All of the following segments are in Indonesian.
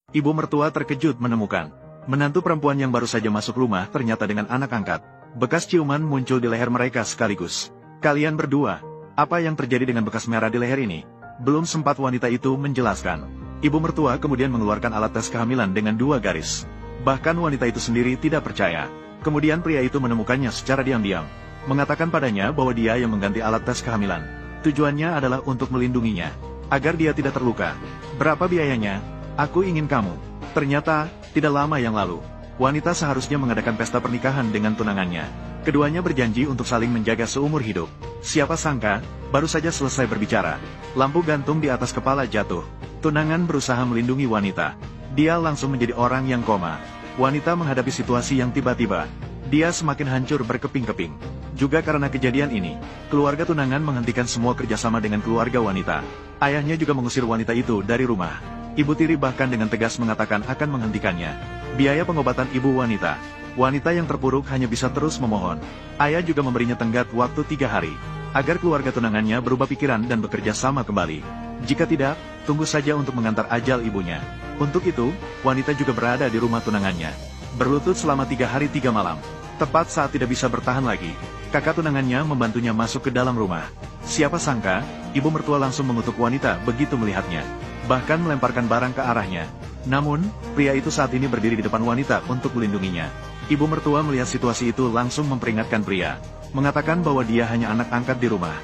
Ibu mertua terkejut menemukan menantu perempuan yang baru saja masuk rumah ternyata dengan anak angkat. Bekas ciuman muncul di leher mereka sekaligus. Kalian berdua, apa yang terjadi dengan bekas merah di leher ini? Belum sempat wanita itu menjelaskan. Ibu mertua kemudian mengeluarkan alat tes kehamilan dengan 2 garis. Bahkan wanita itu sendiri tidak percaya. Kemudian pria itu menemukannya secara diam-diam. Mengatakan padanya bahwa dia yang mengganti alat tes kehamilan. Tujuannya adalah untuk melindunginya, agar dia tidak terluka. Berapa biayanya? Aku ingin kamu. Ternyata, tidak lama yang lalu, wanita seharusnya mengadakan pesta pernikahan dengan tunangannya. Keduanya berjanji untuk saling menjaga seumur hidup. Siapa sangka, baru saja selesai berbicara, lampu gantung di atas kepala jatuh. Tunangan berusaha melindungi wanita. Dia langsung menjadi orang yang koma. Wanita menghadapi situasi yang tiba-tiba. Dia semakin hancur berkeping-keping. Juga karena kejadian ini, keluarga tunangan menghentikan semua kerjasama dengan keluarga wanita. Ayahnya juga mengusir wanita itu dari rumah. Ibu tiri bahkan dengan tegas mengatakan akan menghentikannya. Biaya pengobatan ibu wanita. Wanita yang terpuruk hanya bisa terus memohon. Ayah juga memberinya tenggat waktu 3 hari, agar keluarga tunangannya berubah pikiran dan bekerja sama kembali. Jika tidak, tunggu saja untuk mengantar ajal ibunya. Untuk itu, wanita juga berada di rumah tunangannya, berlutut selama 3 hari 3 malam. Tepat saat tidak bisa bertahan lagi, kakak tunangannya membantunya masuk ke dalam rumah. Siapa sangka, ibu mertua langsung mengutuk wanita begitu melihatnya, bahkan melemparkan barang ke arahnya. Namun, pria itu saat ini berdiri di depan wanita untuk melindunginya. Ibu mertua melihat situasi itu langsung memperingatkan pria, mengatakan bahwa dia hanya anak angkat di rumah.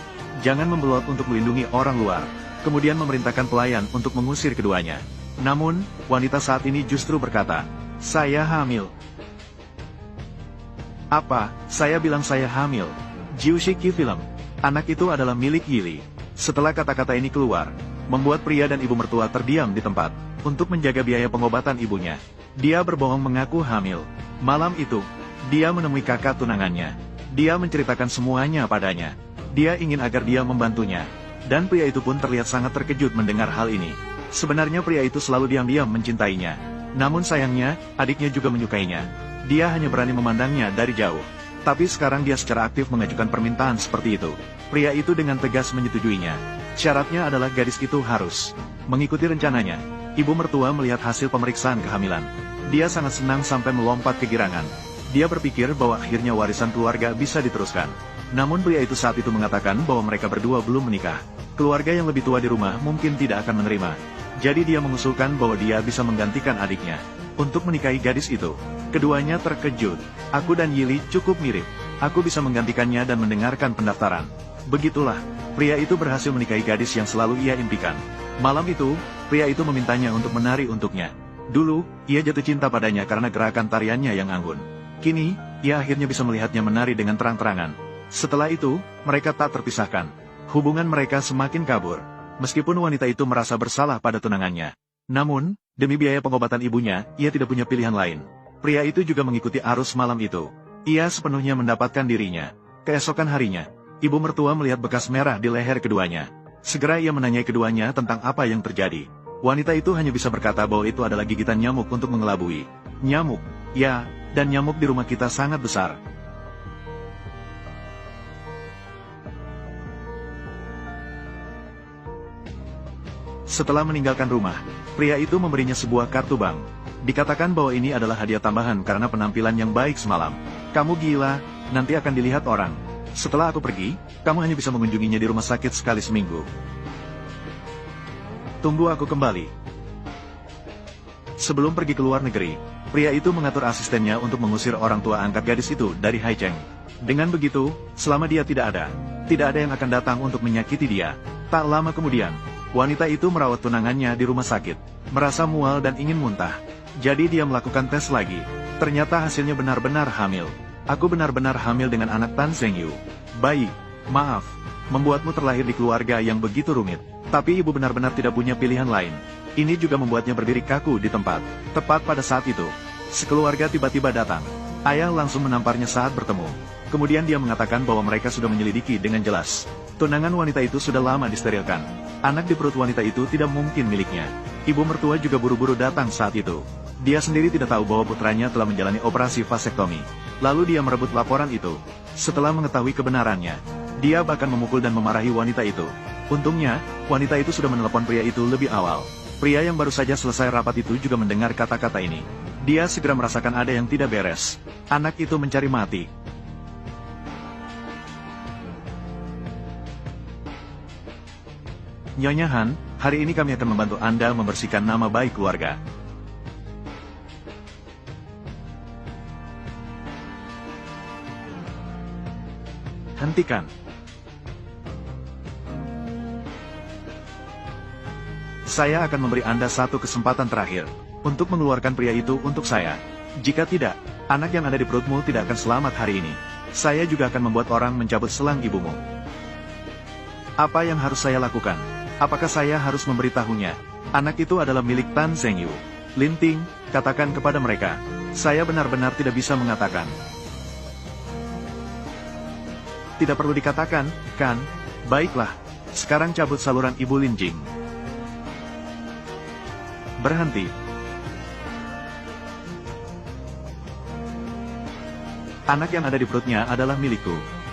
Jangan membelot untuk melindungi orang luar. Kemudian memerintahkan pelayan untuk mengusir keduanya. Namun, wanita saat ini justru berkata, "Saya hamil." "Apa? Saya bilang saya hamil." Jiushiki Film. Anak itu adalah milik Yili. Setelah kata-kata ini keluar, membuat pria dan ibu mertua terdiam di tempat. Untuk menjaga biaya pengobatan ibunya, dia berbohong mengaku hamil. Malam itu, dia menemui kakak tunangannya. Dia menceritakan semuanya padanya. Dia ingin agar dia membantunya. Dan pria itu pun terlihat sangat terkejut mendengar hal ini. Sebenarnya pria itu selalu diam-diam mencintainya. Namun sayangnya, adiknya juga menyukainya. Dia hanya berani memandangnya dari jauh. Tapi sekarang dia secara aktif mengajukan permintaan seperti itu. Pria itu dengan tegas menyetujuinya. Syaratnya adalah gadis itu harus mengikuti rencananya. Ibu mertua melihat hasil pemeriksaan kehamilan. Dia sangat senang sampai melompat kegirangan. Dia berpikir bahwa akhirnya warisan keluarga bisa diteruskan. Namun pria itu saat itu mengatakan bahwa mereka berdua belum menikah. Keluarga yang lebih tua di rumah mungkin tidak akan menerima. Jadi dia mengusulkan bahwa dia bisa menggantikan adiknya untuk menikahi gadis itu. Keduanya terkejut. "Aku dan Yili cukup mirip. Aku bisa menggantikannya dan mendengarkan pendaftaran." Begitulah, pria itu berhasil menikahi gadis yang selalu ia impikan. Malam itu, pria itu memintanya untuk menari untuknya. Dulu, ia jatuh cinta padanya karena gerakan tariannya yang anggun. Kini, ia akhirnya bisa melihatnya menari dengan terang-terangan. Setelah itu, mereka tak terpisahkan. Hubungan mereka semakin kabur. Meskipun wanita itu merasa bersalah pada tunangannya. Namun, demi biaya pengobatan ibunya, ia tidak punya pilihan lain. Pria itu juga mengikuti arus malam itu. Ia sepenuhnya mendapatkan dirinya. Keesokan harinya, ibu mertua melihat bekas merah di leher keduanya. Segera ia menanyai keduanya tentang apa yang terjadi. Wanita itu hanya bisa berkata bahwa itu adalah gigitan nyamuk untuk mengelabui. Nyamuk? Ya, dan nyamuk di rumah kita sangat besar. Setelah meninggalkan rumah, pria itu memberinya sebuah kartu bank. Dikatakan bahwa ini adalah hadiah tambahan karena penampilan yang baik semalam. "Kamu gila, nanti akan dilihat orang. Setelah aku pergi, kamu hanya bisa mengunjunginya di rumah sakit sekali seminggu. Tunggu aku kembali." Sebelum pergi ke luar negeri, pria itu mengatur asistennya untuk mengusir orang tua angkat gadis itu dari Haicheng. Dengan begitu, selama dia tidak ada yang akan datang untuk menyakiti dia. Tak lama kemudian, wanita itu merawat tunangannya di rumah sakit, merasa mual dan ingin muntah. Jadi dia melakukan tes lagi. Ternyata hasilnya benar-benar hamil. "Aku benar-benar hamil dengan anak Tan Zhengyu. Bayi, maaf, membuatmu terlahir di keluarga yang begitu rumit." Tapi ibu benar-benar tidak punya pilihan lain. Ini juga membuatnya berdiri kaku di tempat. Tepat pada saat itu, sekeluarga tiba-tiba datang. Ayah langsung menamparnya saat bertemu. Kemudian dia mengatakan bahwa mereka sudah menyelidiki dengan jelas. Tunangan wanita itu sudah lama disterilkan. Anak di perut wanita itu tidak mungkin miliknya. Ibu mertua juga buru-buru datang saat itu. Dia sendiri tidak tahu bahwa putranya telah menjalani operasi vasektomi. Lalu dia merebut laporan itu. Setelah mengetahui kebenarannya, dia bahkan memukul dan memarahi wanita itu. Untungnya, wanita itu sudah menelepon pria itu lebih awal. Pria yang baru saja selesai rapat itu juga mendengar kata-kata ini. Dia segera merasakan ada yang tidak beres. Anak itu mencari mati. Nyonya Han, hari ini kami akan membantu Anda membersihkan nama baik keluarga. Hentikan. Saya akan memberi Anda satu kesempatan terakhir untuk mengeluarkan pria itu untuk saya. Jika tidak, anak yang ada di perutmu tidak akan selamat hari ini. Saya juga akan membuat orang mencabut selang ibumu. Apa yang harus saya lakukan? Apakah saya harus memberitahunya? Anak itu adalah milik Tan Zhengyu. Linting, katakan kepada mereka. Saya benar-benar tidak bisa mengatakan. Tidak perlu dikatakan, kan? Baiklah. Sekarang cabut saluran Ibu Lin Jing. Berhenti. Anak yang ada di perutnya adalah milikku.